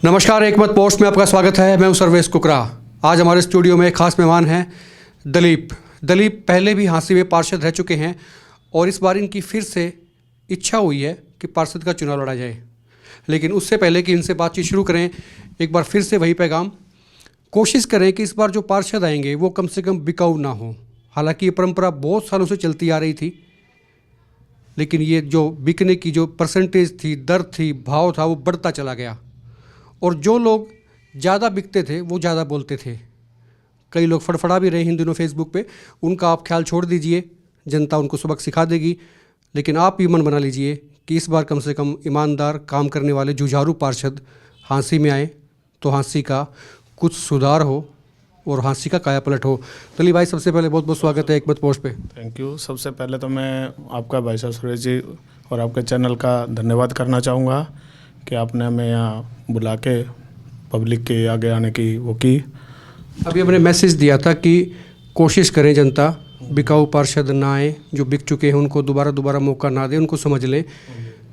नमस्कार, एक मत पोस्ट में आपका स्वागत है। मैं हूं सर्वेश कुकरा। आज हमारे स्टूडियो में खास मेहमान हैं दलीप पहले भी हांसी में पार्षद रह चुके हैं और इस बार इनकी फिर से इच्छा हुई है कि पार्षद का चुनाव लड़ा जाए। लेकिन उससे पहले कि इनसे बातचीत शुरू करें, एक बार फिर से वही पैगाम, कोशिश करें कि इस बार जो पार्षद आएंगे वो कम से कम बिकाऊ ना हो। हालांकि ये परंपरा बहुत सालों से चलती आ रही थी, लेकिन ये जो बिकने की जो परसेंटेज थी, दर थी, भाव था, वो बढ़ता चला गया। और जो लोग ज़्यादा बिकते थे वो ज़्यादा बोलते थे। कई लोग फड़फड़ा भी रहे इन दिनों फेसबुक पे। उनका आप ख्याल छोड़ दीजिए, जनता उनको सबक सिखा देगी। लेकिन आप ये मन बना लीजिए कि इस बार कम से कम ईमानदार काम करने वाले जुझारू पार्षद हांसी में आए तो हांसी का कुछ सुधार हो और हांसी का काया पलट हो। दलीप भाई, सबसे पहले बहुत बहुत स्वागत है एक मत पोस्ट पे। Thank you. सबसे पहले तो मैं आपका भाई साहब सुरेश जी और आपके चैनल का धन्यवाद करना चाहूँगा कि आपने हमें यहाँ बुला के पब्लिक के आगे आने की वो की। अभी हमने मैसेज दिया था कि कोशिश करें जनता बिकाऊ पार्षद ना आए, जो बिक चुके हैं उनको दोबारा मौका ना दें, उनको समझ लें।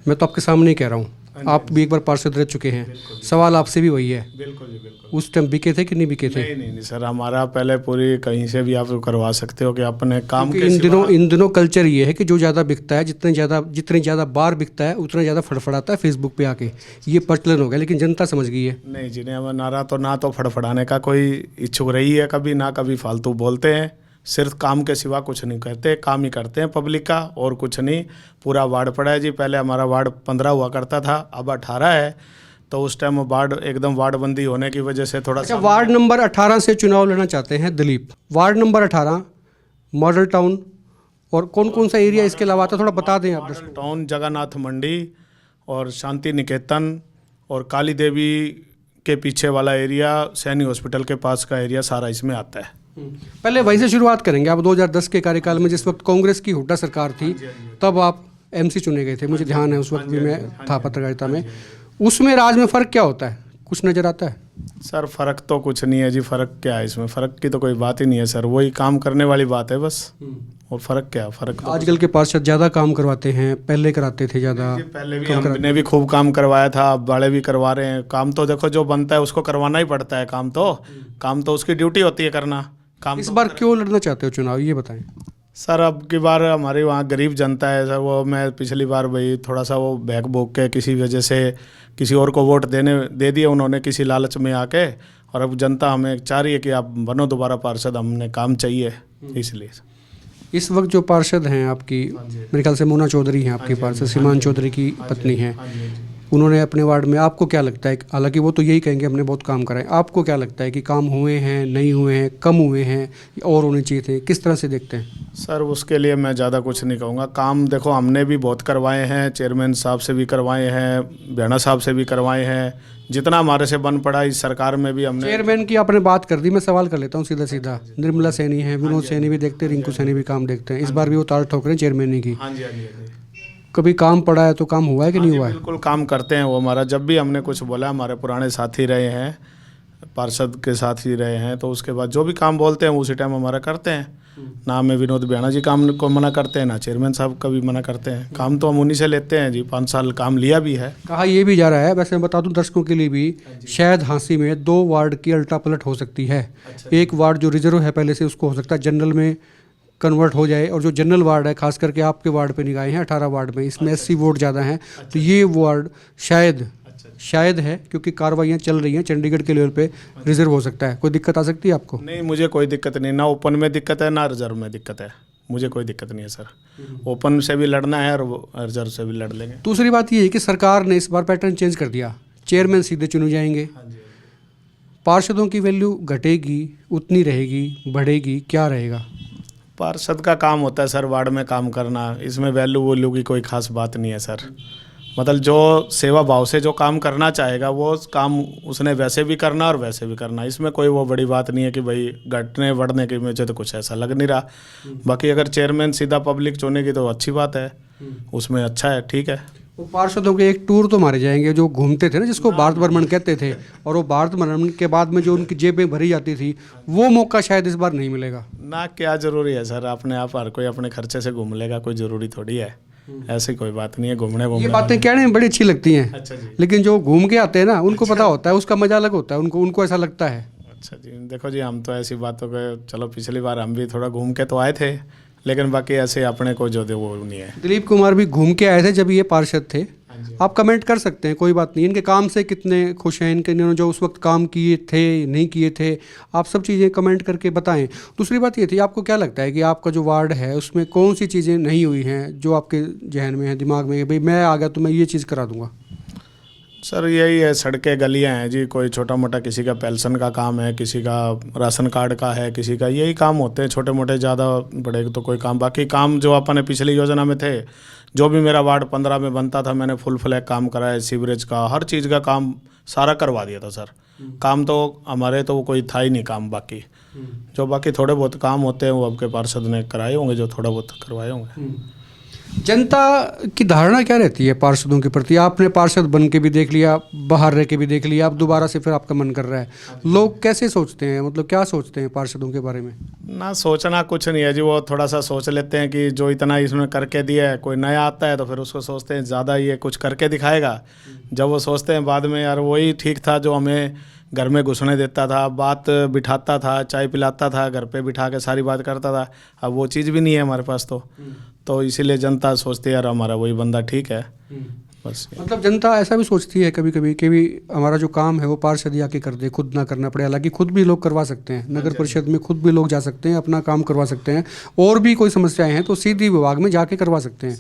मैं तो आपके सामने ही कह रहा हूँ, आप भी एक बार पार्षद रह चुके हैं। सवाल आपसे भी वही है, बिल्कुल जी, बिल्कुल। उस टाइम बिके थे कि नहीं बिके थे? नहीं सर, हमारा पहले पूरी कहीं से भी आप करवा सकते हो कि अपने काम के इन दिनों कल्चर ये है कि जो ज़्यादा बिकता है, जितनी ज़्यादा बार बिकता है उतना ज़्यादा फड़फड़ाता है फेसबुक पे आके। ये प्रचलन हो गया, लेकिन जनता समझ गई है। नहीं जी, नहीं, ना तो फड़फड़ाने का कोई इच्छुक रही है कभी, ना कभी फालतू बोलते हैं। सिर्फ काम के सिवा कुछ नहीं करते, काम ही करते हैं पब्लिक का और कुछ नहीं। पूरा वार्ड पड़ा है जी। पहले हमारा वार्ड 15 हुआ करता था, अब 18 है। तो उस टाइम वार्ड एकदम वार्डबंदी होने की वजह से थोड़ा अच्छा, वार्ड नंबर 18 से चुनाव लड़ना चाहते हैं Dalip. Ward number 18 Model Town और कौन कौन सा एरिया इसके अलावा आता, थोड़ा बता दें आप। मॉडल टाउन, जगन्नाथ मंडी और शांति निकेतन और काली देवी के पीछे वाला एरिया, सैनी हॉस्पिटल के पास का एरिया, सारा इसमें आता है। पहले वहीं से शुरुआत करेंगे। आप 2010 के कार्यकाल में, जिस वक्त कांग्रेस की हुड्डा सरकार थी, तब आप एमसी चुने गए थे, मुझे ध्यान है। उस वक्त भी मैं था पत्रकारिता में। उसमें राज में फ़र्क क्या होता है, कुछ नज़र आता है? सर फ़र्क तो कुछ नहीं है जी। फ़र्क क्या है इसमें? फ़र्क की तो कोई बात ही नहीं है सर, वही काम करने वाली बात है बस। और फ़र्क क्या? फ़र्क तो आजकल के पार्षद ज़्यादा काम करवाते हैं, पहले कराते थे ज़्यादा। पहले भी हमने भी खूब काम करवाया था, अब बड़े भी करवा रहे हैं। काम तो देखो, जो बनता है उसको करवाना ही पड़ता है। काम तो उसकी ड्यूटी होती है करना। काम इस बार क्यों लड़ना चाहते हो चुनाव, ये बताएं। सर, अब की बार हमारे वहाँ गरीब जनता है सर। वो मैं पिछली बार भाई थोड़ा सा वो बैक बोक के किसी वजह से किसी और को वोट दे दिए उन्होंने, किसी लालच में आके। और अब जनता हमें चाह रही है कि आप बनो दोबारा पार्षद, हमने काम चाहिए इसलिए। इस वक्त जो पार्षद हैं आपकी, मेरे ख्याल से मोना चौधरी हैं आपके पार्षद, सीमान चौधरी की पत्नी हैं। उन्होंने अपने वार्ड में, आपको क्या लगता है, हालांकि वो तो यही कहेंगे हमने बहुत काम कराए, आपको क्या लगता है कि काम हुए हैं, नहीं हुए हैं, कम हुए हैं और होने चाहिए थे? किस तरह से देखते हैं? सर, उसके लिए मैं ज़्यादा कुछ नहीं कहूँगा। काम देखो, हमने भी बहुत करवाए हैं, चेयरमैन साहब से भी करवाए हैं, बेड़ा साहब से भी करवाए हैं, जितना हमारे से बन पड़ा। इस सरकार में भी हमने। चेयरमैन की आपने बात कर दी, मैं सवाल कर लेता हूँ सीधा। निर्मला सैनी है, विनोद सैनी भी देखते हैं, रिंकू सैनी भी काम देखते हैं। इस बार भी वो ताल ठोक रहे हैं चेयरमैन की। हाँ जी। कभी काम पड़ा है तो काम हुआ है कि नहीं हुआ है? बिल्कुल काम करते हैं वो। हमारा जब भी हमने कुछ बोला, हमारे पुराने साथी रहे हैं, पार्षद के साथ ही रहे हैं, तो उसके बाद जो भी काम बोलते हैं उसी टाइम हमारा करते हैं। ना हमें विनोद बेड़ा जी काम को मना करते हैं, ना चेयरमैन साहब का भी मना करते हैं। काम तो हम उन्हीं से लेते हैं जी। 5 साल काम लिया भी है। कहा ये भी जा रहा है, वैसे मैं बता दूं दर्शकों के लिए भी, शायद हांसी में 2 वार्ड की अल्टा पलट हो सकती है। एक वार्ड जो रिजर्व है पहले से, उसको हो सकता है जनरल में कन्वर्ट हो जाए। और जो जनरल वार्ड है, खास करके आपके वार्ड पे निगाहें हैं, 18 वार्ड में, इसमें 80 वोट ज़्यादा हैं। तो ये वार्ड शायद है, क्योंकि कार्रवाइयाँ चल रही हैं चंडीगढ़ के लेवल पे, रिजर्व हो सकता है। कोई दिक्कत आ सकती है आपको? नहीं, मुझे कोई दिक्कत नहीं। ना ओपन में दिक्कत है, ना रिजर्व में दिक्कत है। मुझे कोई दिक्कत नहीं है सर। ओपन से भी लड़ना है और रिजर्व से भी लड़ लेंगे। दूसरी बात ये है कि सरकार ने इस बार पैटर्न चेंज कर दिया, चेयरमैन सीधे चुने जाएंगे। पार्षदों की वैल्यू घटेगी, उतनी रहेगी, बढ़ेगी, क्या रहेगा? पार्षद का काम होता है सर वार्ड में काम करना। इसमें वैल्यू की कोई खास बात नहीं है सर। मतलब जो सेवा भाव से जो काम करना चाहेगा वो काम उसने वैसे भी करना और वैसे भी करना। इसमें कोई वो बड़ी बात नहीं है कि भाई घटने बढ़ने की, मुझे तो कुछ ऐसा लग नहीं रहा। बाकी अगर चेयरमैन सीधा पब्लिक चुनेगी तो अच्छी बात है, उसमें अच्छा है, ठीक है। वो पार्षदों के एक टूर तो मारे जाएंगे, जो घूमते थे ना, जिसको भारत भ्रमण कहते थे, और वो भारत भ्रमण के बाद में जो उनकी जेबें भरी जाती थी, वो मौका शायद इस बार नहीं मिलेगा। ना, क्या ज़रूरी है सर? अपने आप हर कोई अपने खर्चे से घूम लेगा, कोई ज़रूरी थोड़ी है। ऐसी कोई बात नहीं है, घूमने ये घूमने बातें कहने में बड़ी अच्छी लगती हैं, अच्छा जी। लेकिन जो घूम के आते हैं ना उनको पता होता है, उसका मजा अलग होता है, उनको उनको ऐसा लगता है। अच्छा जी, देखो जी, हम तो ऐसी बातों के, चलो पिछली बार हम भी थोड़ा घूम के तो आए थे, लेकिन बाकी ऐसे अपने को जो दे वो नहीं है। दिलीप कुमार भी घूम के आए थे जब ये पार्षद थे। हाँ जी। आप कमेंट कर सकते हैं, कोई बात नहीं। इनके काम से कितने खुश हैं, इन्होंने जो उस वक्त काम किए थे नहीं किए थे, आप सब चीज़ें कमेंट करके बताएं। दूसरी बात ये थी, आपको क्या लगता है कि आपका जो वार्ड है उसमें कौन सी चीज़ें नहीं हुई हैं जो आपके जहन में है, दिमाग में, भाई मैं आ गया तो मैं ये चीज़ करा दूंगा? सर यही है, सड़कें गलियां हैं जी, कोई छोटा मोटा किसी का पेंशन का काम है, किसी का राशन कार्ड का है, किसी का, यही काम होते हैं छोटे मोटे, ज़्यादा बड़े तो कोई काम। बाकी काम जो अपने पिछली योजना में थे, जो भी मेरा वार्ड 15 में बनता था, मैंने फुल फ्लैग काम कराया, सीवरेज का हर चीज़ का काम सारा करवा दिया था सर। काम तो हमारे तो कोई था ही नहीं काम, बाकी जो बाकी थोड़े बहुत काम होते हैं वो आपके पार्षद ने कराए होंगे, जो थोड़ा बहुत करवाए होंगे। जनता की धारणा क्या रहती है पार्षदों के प्रति? आपने पार्षद बन के भी देख लिया, बाहर रह के भी देख लिया, अब दोबारा से फिर आपका मन कर रहा है, लोग कैसे सोचते हैं, मतलब क्या सोचते हैं पार्षदों के बारे में? ना सोचना कुछ नहीं है जी, वो थोड़ा सा सोच लेते हैं कि जो इतना इसमें करके दिया है, कोई नया आता है तो फिर उसको सोचते हैं ज़्यादा ये कुछ करके दिखाएगा। जब वो सोचते हैं बाद में, यार वही ठीक था जो हमें घर में घुसने देता था, बात बिठाता था, चाय पिलाता था, घर पे बिठा के सारी बात करता था, अब वो चीज़ भी नहीं है हमारे पास। तो इसीलिए जनता सोचती है यार हमारा वही बंदा ठीक है, बस। मतलब जनता ऐसा भी सोचती है कभी कभी कि भी हमारा जो काम है वो पार्षद ही आके कर दे, खुद ना करना पड़े। हालांकि खुद भी लोग करवा सकते हैं, नगर परिषद में खुद भी लोग जा सकते हैं, अपना काम करवा सकते हैं, और भी कोई समस्याएं हैं तो सीधी विभाग में जाके करवा सकते हैं।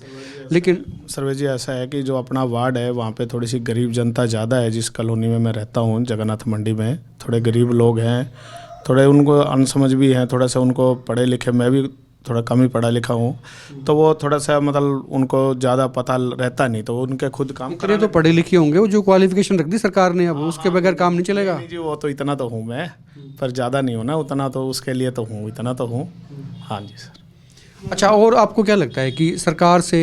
लेकिन सर्वे जी ऐसा है कि जो अपना वार्ड है वहाँ पे थोड़ी सी गरीब जनता ज़्यादा है। जिस कॉलोनी में मैं रहता हूँ, जगन्नाथ मंडी में, थोड़े गरीब लोग हैं, थोड़े उनको अनसमझ भी हैं, थोड़ा सा उनको पढ़े लिखे, मैं भी थोड़ा कम ही पढ़ा लिखा हूँ, तो वो थोड़ा सा मतलब उनको ज़्यादा पता रहता नहीं, तो उनके खुद काम इतने तो पढ़े लिखे होंगे, वो जो क्वालिफिकेशन रख दी सरकार ने, अब उसके बगैर काम नहीं चलेगा। नहीं जी, वो तो इतना तो हूँ मैं, पर ज़्यादा नहीं हूँ ना, उतना तो उसके लिए तो हूँ, इतना तो हूँ। हाँ जी सर। अच्छा, और आपको क्या लगता है कि सरकार से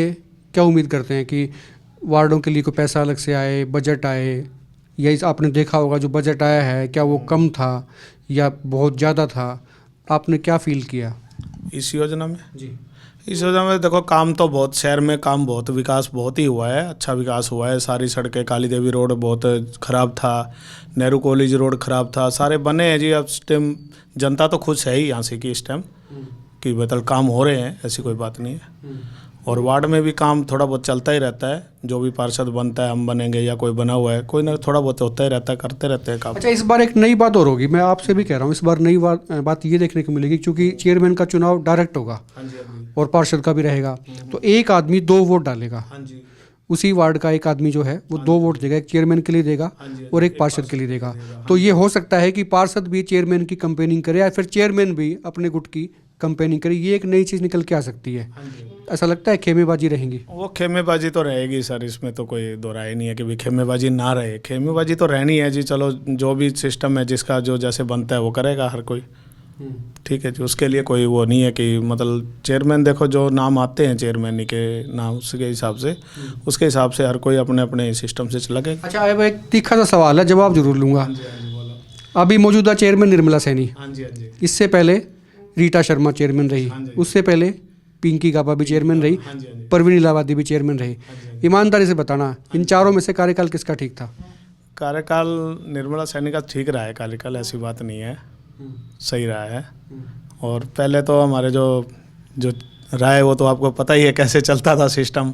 क्या उम्मीद करते हैं कि वार्डों के लिए कोई पैसा अलग से आए, बजट आए, या इस आपने देखा होगा जो बजट आया है क्या वो कम था या बहुत ज़्यादा था? आपने क्या फील किया इस योजना में? जी, इस योजना में देखो काम तो बहुत, शहर में काम बहुत, विकास बहुत ही हुआ है, अच्छा विकास हुआ है। सारी सड़कें, काली देवी रोड बहुत ख़राब था, नेहरू कॉलेज रोड ख़राब था, सारे बने हैं जी। अब इस टाइम जनता तो खुश है ही यहाँ से कि इस टाइम कि मतलब काम हो रहे हैं, ऐसी कोई बात नहीं है। और वार्ड में भी काम थोड़ा बहुत चलता ही रहता है, जो भी पार्षद बनता है, हम बनेंगे या कोई बना हुआ है, कोई ना थोड़ा बहुत होता ही रहता है, करते रहते हैं काम। अच्छा, इस बार एक नई बात और होगी, मैं आपसे भी कह रहा हूँ, इस बार नई बात ये देखने को मिलेगी, क्योंकि चेयरमैन का चुनाव डायरेक्ट होगा और पार्षद का भी रहेगा, तो एक आदमी 2 वोट डालेगा। उसी वार्ड का एक आदमी जो है वो 2 वोट देगा, एक चेयरमैन के लिए देगा और एक पार्षद के लिए देगा। तो ये हो सकता है कि पार्षद भी चेयरमैन की कंपेनिंग करे या फिर चेयरमैन भी अपने गुट की कंपेनिंग करे, ये एक नई चीज़ निकल के आ सकती है। ऐसा लगता है खेमेबाजी रहेंगी? वो खेमेबाजी तो रहेगी सर, इसमें तो कोई दो राय नहीं है कि भी खेमेबाजी ना रहे, खेमेबाजी तो रहनी है जी। चलो जो भी सिस्टम है, जिसका जो जैसे बनता है वो करेगा हर कोई, ठीक है जी। उसके लिए कोई वो नहीं है कि मतलब चेयरमैन, देखो जो नाम आते हैं चेयरमैन के नाम, उसके हिसाब से हर कोई अपने अपने सिस्टम से लगेगा। अच्छा, अब एक तीखा सा सवाल है, जवाब जरूर लूँगा। अभी मौजूदा चेयरमैन निर्मला सैनी, इससे पहले रीटा शर्मा चेयरमैन रही, उससे पहले पिंकी गाबा भी चेयरमैन रही, परवीन इलाहाबादी भी चेयरमैन रही। ईमानदारी से बताना, इन चारों में से कार्यकाल किसका ठीक था? कार्यकाल निर्मला सैनी का ठीक रहा है कार्यकाल, ऐसी बात नहीं है, सही रहा है। और पहले तो हमारे जो रहा है वो तो आपको पता ही है कैसे चलता था सिस्टम।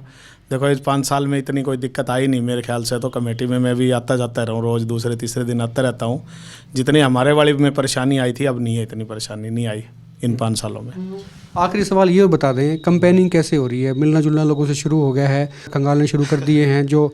देखो इस 5 साल में इतनी कोई दिक्कत आई नहीं मेरे ख्याल से, तो कमेटी में मैं भी आता जाता रहा हूँ, रोज़ दूसरे तीसरे दिन आता रहता हूँ। जितनी हमारे वाली में परेशानी आई थी, अब नहीं है, इतनी परेशानी नहीं आई इन 5 सालों में। आखिरी सवाल ये बता दें, कंपेनिंग कैसे हो रही है? मिलना जुलना लोगों से शुरू हो गया है, खंगालने शुरू कर दिए हैं जो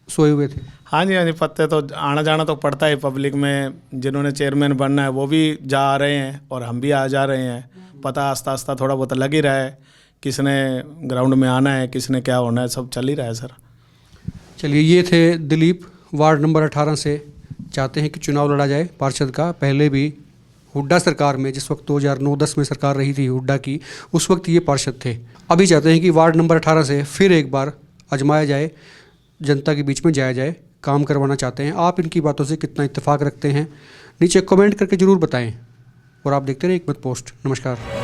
सोए हुए थे? हाँ जी, पत्ते तो आना जाना तो पड़ता है पब्लिक में। जिन्होंने चेयरमैन बनना है वो भी जा रहे हैं और हम भी आ जा रहे हैं। पता आस्ता आस्ता थोड़ा बहुत लग ही रहा है, किसने ग्राउंड में आना है, किसने क्या होना है, सब चल ही रहा है सर। चलिए, ये थे दिलीप, वार्ड नंबर 18 से चाहते हैं कि चुनाव लड़ा जाए पार्षद का। पहले भी हुड्डा सरकार में, जिस वक्त 2009-10 में सरकार रही थी हुड्डा की, उस वक्त ये पार्षद थे। अभी चाहते हैं कि वार्ड नंबर 18 से फिर एक बार आजमाया जाए, जनता के बीच में जाया जाए, काम करवाना चाहते हैं। आप इनकी बातों से कितना इत्तेफाक रखते हैं नीचे कमेंट करके ज़रूर बताएं, और आप देखते रहिए एक मत पोस्ट। नमस्कार।